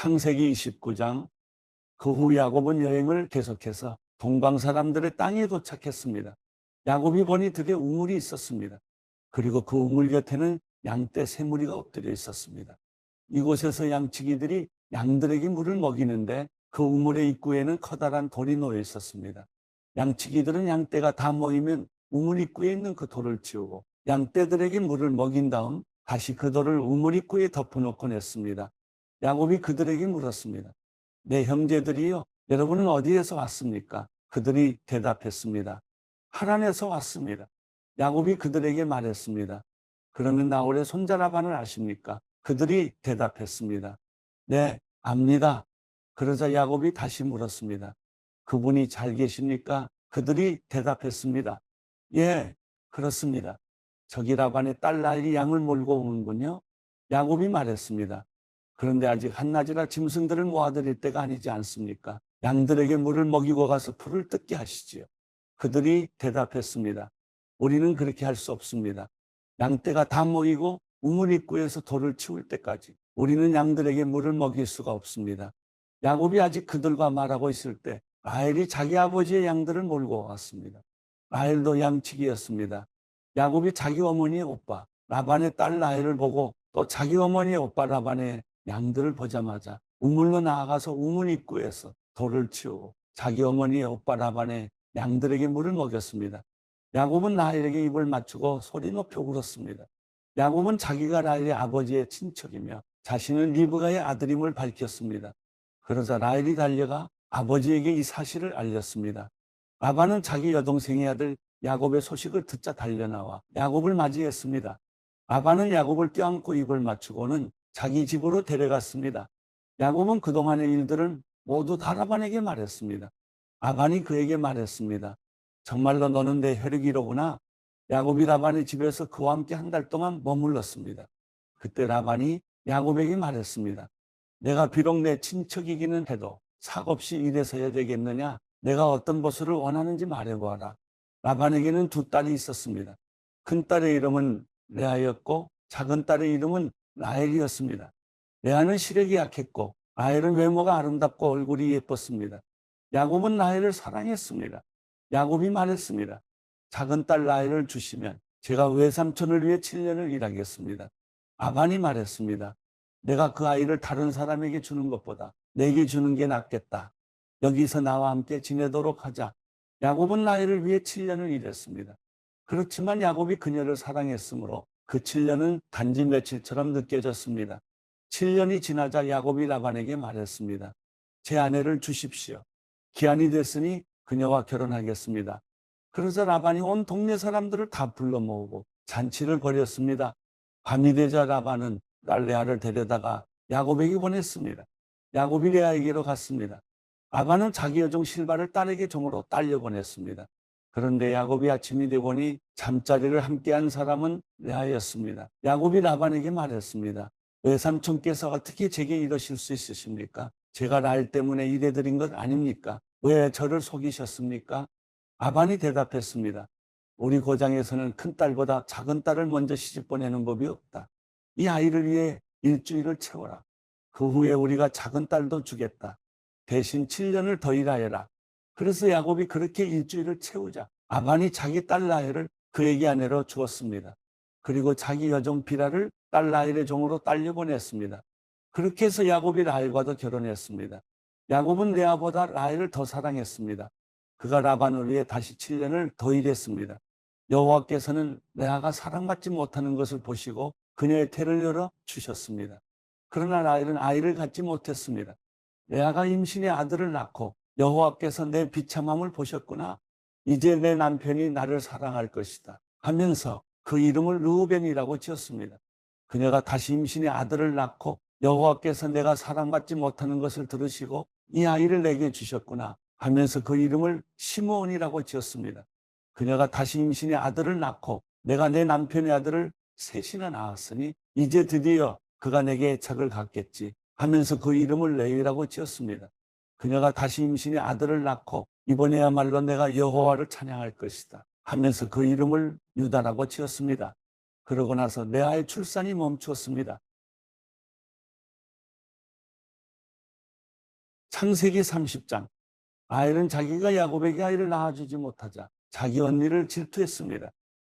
창세기 29장. 그 후 야곱은 여행을 계속해서 동방 사람들의 땅에 도착했습니다. 야곱이 보니 들에 우물이 있었습니다. 그리고 그 우물 곁에는 양떼 세 무리가 엎드려 있었습니다. 이곳에서 양치기들이 양들에게 물을 먹이는데 그 우물의 입구에는 커다란 돌이 놓여 있었습니다. 양치기들은 양떼가 다 모이면 우물 입구에 있는 그 돌을 치우고 양떼들에게 물을 먹인 다음 다시 그 돌을 우물 입구에 덮어놓곤 했습니다. 야곱이 그들에게 물었습니다. 내 형제들이요, 여러분은 어디에서 왔습니까? 그들이 대답했습니다. 하란에서 왔습니다. 야곱이 그들에게 말했습니다. 그러면 나홀의 손자 라반을 아십니까? 그들이 대답했습니다. 네, 압니다. 그러자 야곱이 다시 물었습니다. 그분이 잘 계십니까? 그들이 대답했습니다. 예, 그렇습니다. 저기 라반의 딸 라헬이 양을 몰고 오는군요. 야곱이 말했습니다. 그런데 아직 한낮이라 짐승들을 모아드릴 때가 아니지 않습니까? 양들에게 물을 먹이고 가서 풀을 뜯게 하시지요. 그들이 대답했습니다. 우리는 그렇게 할 수 없습니다. 양떼가 다 모이고 우물 입구에서 돌을 치울 때까지 우리는 양들에게 물을 먹일 수가 없습니다. 야곱이 아직 그들과 말하고 있을 때 라헬이 자기 아버지의 양들을 몰고 왔습니다. 라헬도 양치기였습니다. 야곱이 자기 어머니의 오빠 라반의 딸 라헬을 보고 또 자기 어머니의 오빠 라반의 양들을 보자마자 우물로 나아가서 우물 입구에서 돌을 치우고 자기 어머니의 오빠 라반의 양들에게 물을 먹였습니다. 야곱은 라헬에게 입을 맞추고 소리 높여 울었습니다. 야곱은 자기가 라헬의 아버지의 친척이며 자신은 리브가의 아들임을 밝혔습니다. 그러자 라헬이 달려가 아버지에게 이 사실을 알렸습니다. 라반은 자기 여동생의 아들 야곱의 소식을 듣자 달려나와 야곱을 맞이했습니다. 라반은 야곱을 껴안고 입을 맞추고는 자기 집으로 데려갔습니다. 야곱은 그동안의 일들을 모두 다 라반에게 말했습니다. 라반이 그에게 말했습니다. 정말로 너는 내 혈육이로구나. 야곱이 라반의 집에서 그와 함께 한 달 동안 머물렀습니다. 그때 라반이 야곱에게 말했습니다. 내가 비록 내 친척이기는 해도 삭없이 이래서야 되겠느냐? 내가 어떤 보수를 원하는지 말해보아라. 라반에게는 두 딸이 있었습니다. 큰 딸의 이름은 레아였고 작은 딸의 이름은 라헬이었습니다. 레아는 시력이 약했고 라헬은 외모가 아름답고 얼굴이 예뻤습니다. 야곱은 라헬을 사랑했습니다. 야곱이 말했습니다. 작은 딸 라헬을 주시면 제가 외삼촌을 위해 7년을 일하겠습니다. 라반이 말했습니다. 내가 그 아이를 다른 사람에게 주는 것보다 내게 주는 게 낫겠다. 여기서 나와 함께 지내도록 하자. 야곱은 라헬을 위해 7년을 일했습니다. 그렇지만 야곱이 그녀를 사랑했으므로 그 7년은 단지 며칠처럼 느껴졌습니다. 7년이 지나자 야곱이 라반에게 말했습니다. 제 아내를 주십시오. 기한이 됐으니 그녀와 결혼하겠습니다. 그러자 라반이 온 동네 사람들을 다 불러 모으고 잔치를 벌였습니다. 밤이 되자 라반은 딸 레아를 데려다가 야곱에게 보냈습니다. 야곱이 레아에게로 갔습니다. 라반은 자기 여종 실바를 딸에게 종으로 딸려 보냈습니다. 그런데 야곱이 아침이 되보니 잠자리를 함께한 사람은 레아였습니다. 야곱이 라반에게 말했습니다. 외삼촌께서 어떻게 제게 이러실 수 있으십니까? 제가 라헬 때문에 이래드린 것 아닙니까? 왜 저를 속이셨습니까? 라반이 대답했습니다. 우리 고장에서는 큰 딸보다 작은 딸을 먼저 시집 보내는 법이 없다. 이 아이를 위해 일주일을 채워라. 그 후에 우리가 작은 딸도 주겠다. 대신 7년을 더 일하여라. 그래서 야곱이 그렇게 일주일을 채우자 라반이 자기 딸 라헬을 그에게 아내로 주었습니다. 그리고 자기 여종 비라를 딸 라헬의 종으로 딸려보냈습니다. 그렇게 해서 야곱이 라헬과도 결혼했습니다. 야곱은 레아보다 라헬을 더 사랑했습니다. 그가 라반을 위해 다시 7년을 더 일했습니다. 여호와께서는 레아가 사랑받지 못하는 것을 보시고 그녀의 태를 열어 주셨습니다. 그러나 라헬은 아이를 갖지 못했습니다. 레아가 임신의 아들을 낳고 여호와께서 내 비참함을 보셨구나. 이제 내 남편이 나를 사랑할 것이다 하면서 그 이름을 르우벤이라고 지었습니다. 그녀가 다시 임신의 아들을 낳고 여호와께서 내가 사랑받지 못하는 것을 들으시고 이 아이를 내게 주셨구나 하면서 그 이름을 시므온이라고 지었습니다. 그녀가 다시 임신의 아들을 낳고 내가 내 남편의 아들을 셋이나 낳았으니 이제 드디어 그가 내게 애착을 갖겠지 하면서 그 이름을 레위라고 지었습니다. 그녀가 다시 임신의 아들을 낳고 이번에야말로 내가 여호와를 찬양할 것이다 하면서 그 이름을 유다라고 지었습니다. 그러고 나서 레아의 출산이 멈추었습니다. 창세기 30장. 라헬은 자기가 야곱에게 아이를 낳아주지 못하자 자기 언니를 질투했습니다.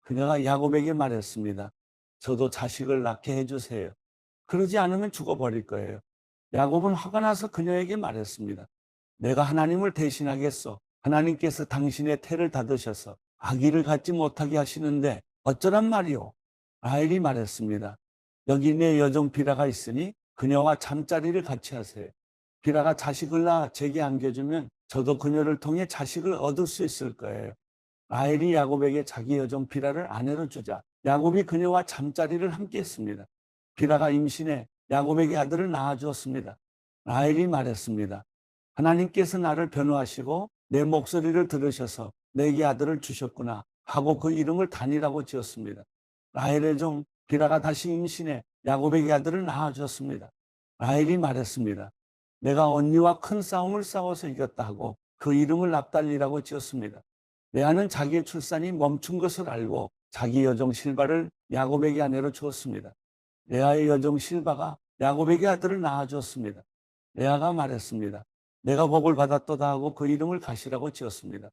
그녀가 야곱에게 말했습니다. 저도 자식을 낳게 해주세요. 그러지 않으면 죽어버릴 거예요. 야곱은 화가 나서 그녀에게 말했습니다. 내가 하나님을 대신하겠소. 하나님께서 당신의 태를 닫으셔서 아기를 갖지 못하게 하시는데 어쩌란 말이오. 라헬이 말했습니다. 여기 내 여종 비라가 있으니 그녀와 잠자리를 같이 하세요. 비라가 자식을 낳아 제게 안겨주면 저도 그녀를 통해 자식을 얻을 수 있을 거예요. 라헬이 야곱에게 자기 여종 비라를 아내로 주자 야곱이 그녀와 잠자리를 함께 했습니다. 비라가 임신해 야곱에게 아들을 낳아주었습니다. 라헬이 말했습니다. 하나님께서 나를 변호하시고 내 목소리를 들으셔서 내게 아들을 주셨구나 하고 그 이름을 단이라고 지었습니다. 라헬의 종 비라가 다시 임신해 야곱에게 아들을 낳아주었습니다. 라헬이 말했습니다. 내가 언니와 큰 싸움을 싸워서 이겼다 하고 그 이름을 납달리라고 지었습니다. 레아는 자기의 출산이 멈춘 것을 알고 자기 여종 실바를 야곱에게 아내로 주었습니다. 레아의 여종 실바가 야곱에게 아들을 낳아주었습니다. 레아가 말했습니다. 내가 복을 받았도다 하고 그 이름을 가시라고 지었습니다.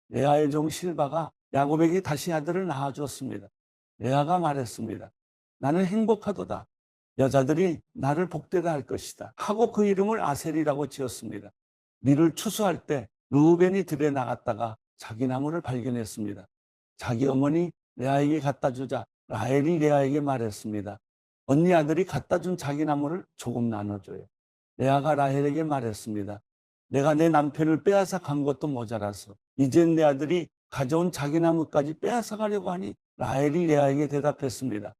레아의 종 실바가 야곱에게 다시 아들을 낳아주었습니다. 레아가 말했습니다. 나는 행복하도다. 여자들이 나를 복되다 할 것이다 하고 그 이름을 아셀이라고 지었습니다. 밀을 추수할 때 르우벤이 들에 나갔다가 자기 나무를 발견했습니다. 자기 어머니 레아에게 갖다 주자 라헬이 레아에게 말했습니다. 언니 아들이 갖다 준 자기 나무를 조금 나눠줘요. 레아가 라헬에게 말했습니다. 내가 내 남편을 빼앗아 간 것도 모자라서 이젠 내 아들이 가져온 자기 나무까지 빼앗아 가려고 하니 라헬이 레아에게 대답했습니다.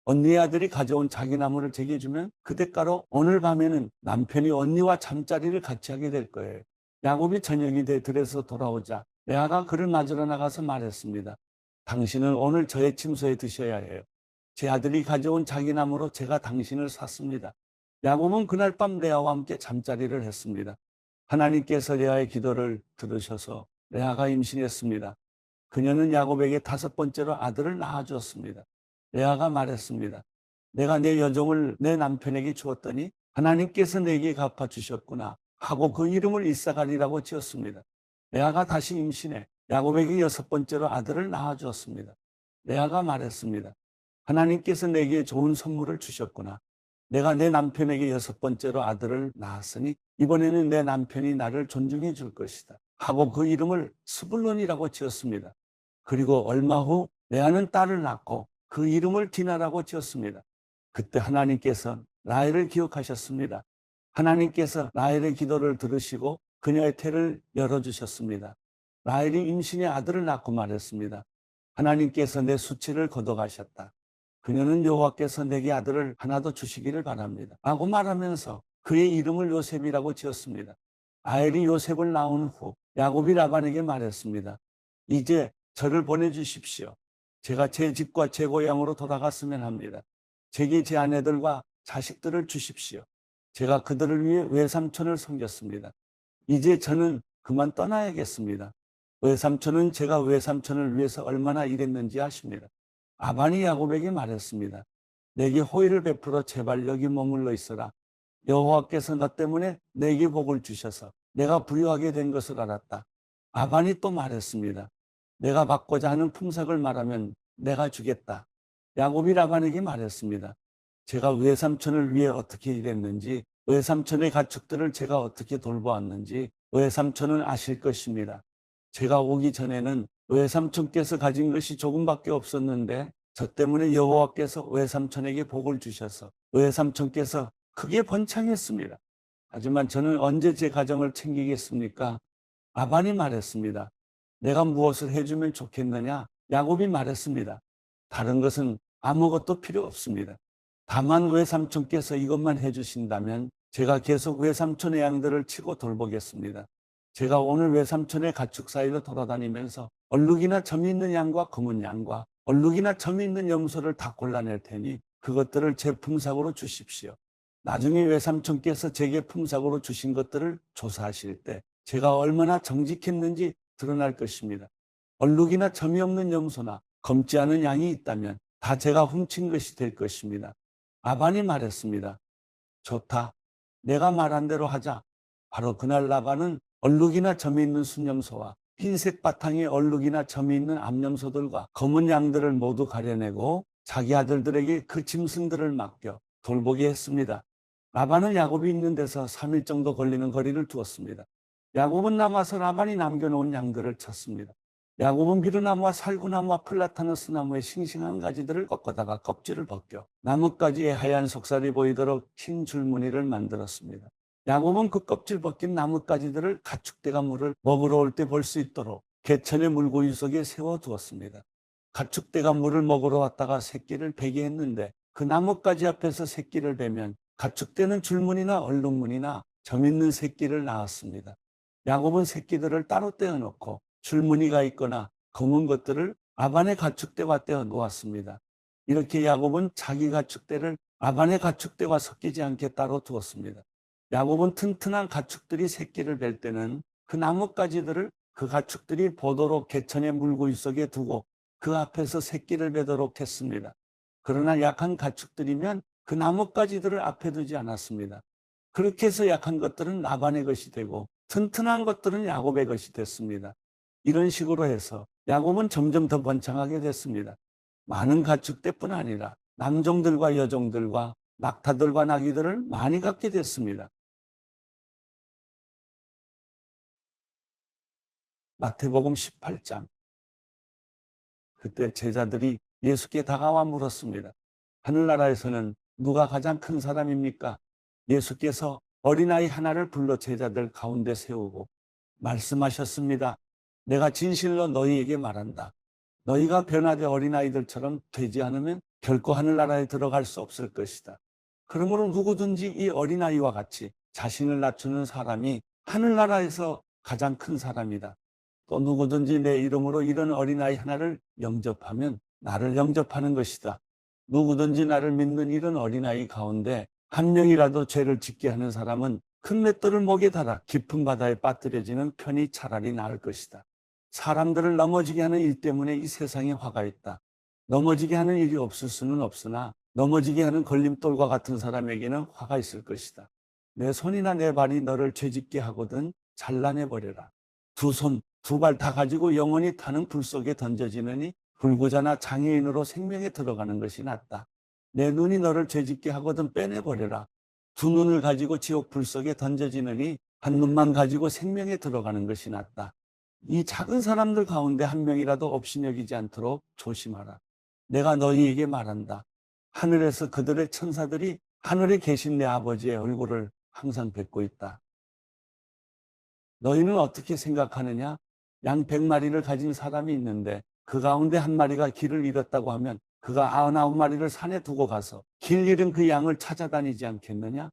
언니의 아들이 가져온 자기 나무를 제게 주면 그 대가로 오늘 밤에는 남편이 언니와 잠자리를 같이 하게 될 거예요. 야곱이 저녁이 돼 들에서 돌아오자 레아가 그를 맞으러 나가서 말했습니다. 당신은 오늘 저의 침소에 드셔야 해요. 제 아들이 가져온 자기 나무로 제가 당신을 샀습니다. 야곱은 그날 밤 레아와 함께 잠자리를 했습니다. 하나님께서 레아의 기도를 들으셔서 레아가 임신했습니다. 그녀는 야곱에게 5번째로 아들을 낳아주었습니다. 레아가 말했습니다. 내가 내 여종을 내 남편에게 주었더니 하나님께서 내게 갚아주셨구나 하고 그 이름을 이사갈이라고 지었습니다. 레아가 다시 임신해 야곱에게 6번째로 아들을 낳아주었습니다. 레아가 말했습니다. 하나님께서 내게 좋은 선물을 주셨구나. 내가 내 남편에게 6번째로 아들을 낳았으니 이번에는 내 남편이 나를 존중해 줄 것이다 하고 그 이름을 스불론이라고 지었습니다. 그리고 얼마 후 레아는 딸을 낳고 그 이름을 디나라고 지었습니다. 그때 하나님께서 라헬을 기억하셨습니다. 하나님께서 라헬의 기도를 들으시고 그녀의 태를 열어주셨습니다. 라헬이 임신의 아들을 낳고 말했습니다. 하나님께서 내 수치를 걷어가셨다. 그녀는 여호와께서 내게 아들을 하나 더 주시기를 바랍니다. 라고 말하면서 그의 이름을 요셉이라고 지었습니다. 라헬이 요셉을 낳은 후 야곱이 라반에게 말했습니다. 이제 저를 보내주십시오. 제가 제 집과 제 고향으로 돌아갔으면 합니다. 제게 제 아내들과 자식들을 주십시오. 제가 그들을 위해 외삼촌을 섬겼습니다. 이제 저는 그만 떠나야겠습니다. 외삼촌은 제가 외삼촌을 위해서 얼마나 일했는지 아십니다. 라반이 야곱에게 말했습니다. 내게 호의를 베풀어 제발 여기 머물러 있어라. 여호와께서 너 때문에 내게 복을 주셔서 내가 부유하게 된 것을 알았다. 라반이 또 말했습니다. 내가 받고자 하는 품삯을 말하면 내가 주겠다. 야곱이 라반에게 말했습니다. 제가 외삼촌을 위해 어떻게 일했는지, 외삼촌의 가축들을 제가 어떻게 돌보았는지 외삼촌은 아실 것입니다. 제가 오기 전에는 외삼촌께서 가진 것이 조금밖에 없었는데 저 때문에 여호와께서 외삼촌에게 복을 주셔서 외삼촌께서 크게 번창했습니다. 하지만 저는 언제 제 가정을 챙기겠습니까? 라반이 말했습니다. 내가 무엇을 해주면 좋겠느냐? 야곱이 말했습니다. 다른 것은 아무것도 필요 없습니다. 다만 외삼촌께서 이것만 해주신다면 제가 계속 외삼촌의 양들을 치고 돌보겠습니다. 제가 오늘 외삼촌의 가축 사이로 돌아다니면서 얼룩이나 점이 있는 양과 검은 양과 얼룩이나 점이 있는 염소를 다 골라낼 테니 그것들을 제 품삯으로 주십시오. 나중에 외삼촌께서 제게 품삯으로 주신 것들을 조사하실 때 제가 얼마나 정직했는지 드러날 것입니다. 얼룩이나 점이 없는 염소나 검지 않은 양이 있다면 다 제가 훔친 것이 될 것입니다. 라반이 말했습니다. 좋다. 내가 말한 대로 하자. 바로 그날 라반은 얼룩이나 점이 있는 순념소와 흰색 바탕에 얼룩이나 점이 있는 암염소들과 검은 양들을 모두 가려내고 자기 아들들에게 그 짐승들을 맡겨 돌보게 했습니다. 라반은 야곱이 있는 데서 3일 정도 걸리는 거리를 두었습니다. 야곱은 남아서 라반이 남겨놓은 양들을 쳤습니다. 야곱은 비르나무와 살구나무와 플라타너스 나무의 싱싱한 가지들을 꺾어다가 껍질을 벗겨 나뭇가지에 하얀 속살이 보이도록 흰 줄무늬를 만들었습니다. 야곱은 그 껍질 벗긴 나뭇가지들을 가축대가 물을 먹으러 올 때 볼 수 있도록 개천의 물고기 속에 세워두었습니다. 가축대가 물을 먹으러 왔다가 새끼를 베게 했는데 그 나뭇가지 앞에서 새끼를 베면 가축대는 줄무늬나 얼룩무늬나 점 있는 새끼를 낳았습니다. 야곱은 새끼들을 따로 떼어놓고 줄무늬가 있거나 검은 것들을 라반의 가축대와 떼어 놓았습니다. 이렇게 야곱은 자기 가축대를 라반의 가축대와 섞이지 않게 따로 두었습니다. 야곱은 튼튼한 가축들이 새끼를 뵐 때는 그 나뭇가지들을 그 가축들이 보도록 개천의 물고기 속에 두고 그 앞에서 새끼를 베도록 했습니다. 그러나 약한 가축들이면 그 나뭇가지들을 앞에 두지 않았습니다. 그렇게 해서 약한 것들은 라반의 것이 되고 튼튼한 것들은 야곱의 것이 됐습니다. 이런 식으로 해서 야곱은 점점 더 번창하게 됐습니다. 많은 가축대뿐 아니라 남종들과 여종들과 낙타들과 나귀들을 많이 갖게 됐습니다. 마태복음 18장. 그때 제자들이 예수께 다가와 물었습니다. 하늘나라에서는 누가 가장 큰 사람입니까? 예수께서 어린아이 하나를 불러 제자들 가운데 세우고 말씀하셨습니다. 내가 진실로 너희에게 말한다. 너희가 변화되 어린아이들처럼 되지 않으면 결코 하늘나라에 들어갈 수 없을 것이다. 그러므로 누구든지 이 어린아이와 같이 자신을 낮추는 사람이 하늘나라에서 가장 큰 사람이다. 또 누구든지 내 이름으로 이런 어린아이 하나를 영접하면 나를 영접하는 것이다. 누구든지 나를 믿는 이런 어린아이 가운데 한 명이라도 죄를 짓게 하는 사람은 큰 맷돌을 목에 달아 깊은 바다에 빠뜨려지는 편이 차라리 나을 것이다. 사람들을 넘어지게 하는 일 때문에 이 세상에 화가 있다. 넘어지게 하는 일이 없을 수는 없으나 넘어지게 하는 걸림돌과 같은 사람에게는 화가 있을 것이다. 내 손이나 내 발이 너를 죄짓게 하거든 잘라내버려라. 두 손, 두 발 다 가지고 영원히 타는 불 속에 던져지느니 불구자나 장애인으로 생명에 들어가는 것이 낫다. 내 눈이 너를 죄짓게 하거든 빼내버려라. 두 눈을 가지고 지옥 불 속에 던져지느니 한 눈만 가지고 생명에 들어가는 것이 낫다. 이 작은 사람들 가운데 한 명이라도 업신여기지 않도록 조심하라. 내가 너희에게 말한다. 하늘에서 그들의 천사들이 하늘에 계신 내 아버지의 얼굴을 항상 뵙고 있다. 너희는 어떻게 생각하느냐? 양 100마리를 가진 사람이 있는데 그 가운데 한 마리가 길을 잃었다고 하면 그가 99마리를 산에 두고 가서 길 잃은 그 양을 찾아다니지 않겠느냐?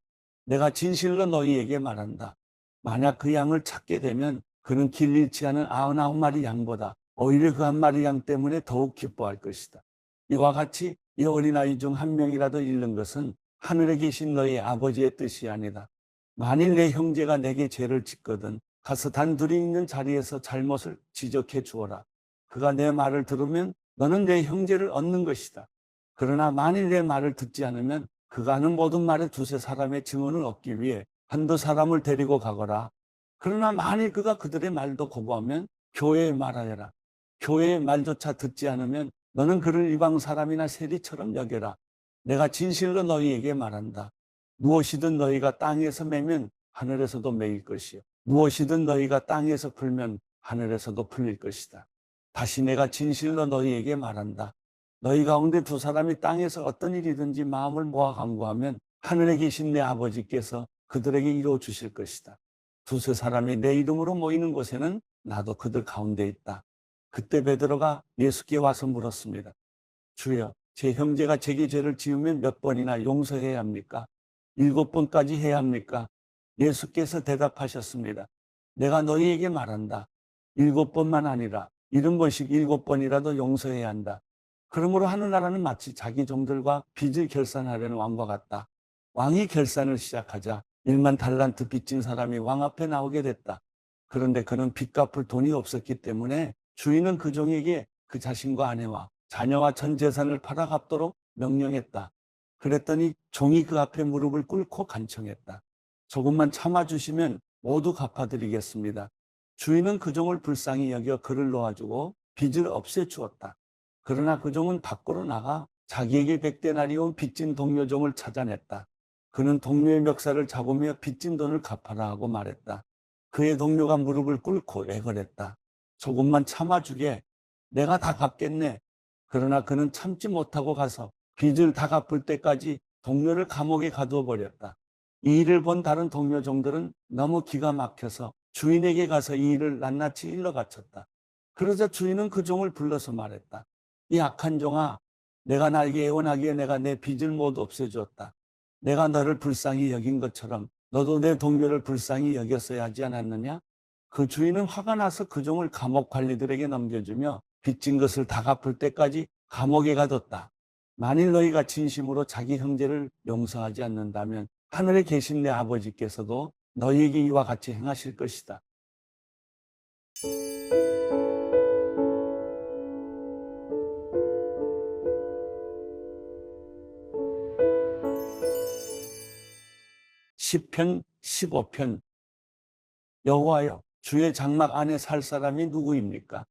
내가 진실로 너희에게 말한다. 만약 그 양을 찾게 되면 그는 길 잃지 않은 99마리 양보다 오히려 그 한 마리 양 때문에 더욱 기뻐할 것이다. 이와 같이 이 어린아이 중 한 명이라도 잃는 것은 하늘에 계신 너희 아버지의 뜻이 아니다. 만일 내 형제가 내게 죄를 짓거든 가서 단둘이 있는 자리에서 잘못을 지적해 주어라. 그가 내 말을 들으면 너는 내 형제를 얻는 것이다. 그러나 만일 내 말을 듣지 않으면 그가 하는 모든 말에 두세 사람의 증언을 얻기 위해 한두 사람을 데리고 가거라. 그러나 만일 그가 그들의 말도 거부하면 교회에 말하여라. 교회의 말조차 듣지 않으면 너는 그를 이방 사람이나 세리처럼 여겨라. 내가 진실로 너희에게 말한다. 무엇이든 너희가 땅에서 매면 하늘에서도 매일 것이요. 무엇이든 너희가 땅에서 풀면 하늘에서도 풀릴 것이다. 다시 내가 진실로 너희에게 말한다. 너희 가운데 두 사람이 땅에서 어떤 일이든지 마음을 모아 간구하면 하늘에 계신 내 아버지께서 그들에게 이루어 주실 것이다. 두세 사람이 내 이름으로 모이는 곳에는 나도 그들 가운데 있다. 그때 베드로가 예수께 와서 물었습니다. 주여, 제 형제가 제게 죄를 지으면 몇 번이나 용서해야 합니까? 7번까지 해야 합니까? 예수께서 대답하셨습니다. 내가 너희에게 말한다. 7번만 아니라 70번씩 7번이라도 용서해야 한다. 그러므로 하늘나라는 마치 자기 종들과 빚을 결산하려는 왕과 같다. 왕이 결산을 시작하자 1만 달란트 빚진 사람이 왕 앞에 나오게 됐다. 그런데 그는 빚 갚을 돈이 없었기 때문에 주인은 그 종에게 그 자신과 아내와 자녀와 전 재산을 팔아 갚도록 명령했다. 그랬더니 종이 그 앞에 무릎을 꿇고 간청했다. 조금만 참아주시면 모두 갚아드리겠습니다. 주인은 그 종을 불쌍히 여겨 그를 놓아주고 빚을 없애주었다. 그러나 그 종은 밖으로 나가 자기에게 100데나리 온 빚진 동료 종을 찾아냈다. 그는 동료의 멱살을 잡으며 빚진 돈을 갚아라 하고 말했다. 그의 동료가 무릎을 꿇고 애걸했다. 조금만 참아주게. 내가 다 갚겠네. 그러나 그는 참지 못하고 가서 빚을 다 갚을 때까지 동료를 감옥에 가두어 버렸다. 이 일을 본 다른 동료 종들은 너무 기가 막혀서 주인에게 가서 이 일을 낱낱이 일러 바쳤다. 그러자 주인은 그 종을 불러서 말했다. 이 악한 종아, 내가 나에게 애원하기에 내가 내 빚을 모두 없애주었다. 내가 너를 불쌍히 여긴 것처럼 너도 내 동료를 불쌍히 여겼어야 하지 않았느냐? 그 주인은 화가 나서 그 종을 감옥 관리들에게 넘겨주며 빚진 것을 다 갚을 때까지 감옥에 가뒀다. 만일 너희가 진심으로 자기 형제를 용서하지 않는다면 하늘에 계신 내 아버지께서도 너희에게 이와 같이 행하실 것이다. 시편 15편. 여호와여, 주의 장막 안에 살 사람이 누구입니까?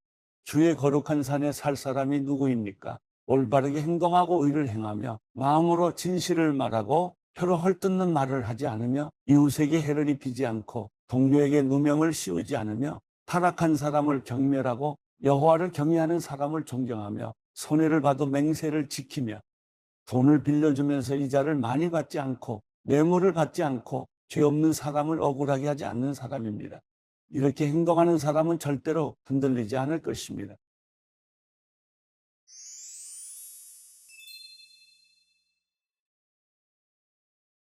주의 거룩한 산에 살 사람이 누구입니까? 올바르게 행동하고 의를 행하며 마음으로 진실을 말하고 혀로 헐뜯는 말을 하지 않으며 이웃에게 해를 입히지 않고 동료에게 누명을 씌우지 않으며 타락한 사람을 경멸하고 여호와를 경외하는 사람을 존경하며 손해를 봐도 맹세를 지키며 돈을 빌려주면서 이자를 많이 받지 않고 뇌물을 받지 않고 죄 없는 사람을 억울하게 하지 않는 사람입니다. 이렇게 행동하는 사람은 절대로 흔들리지 않을 것입니다.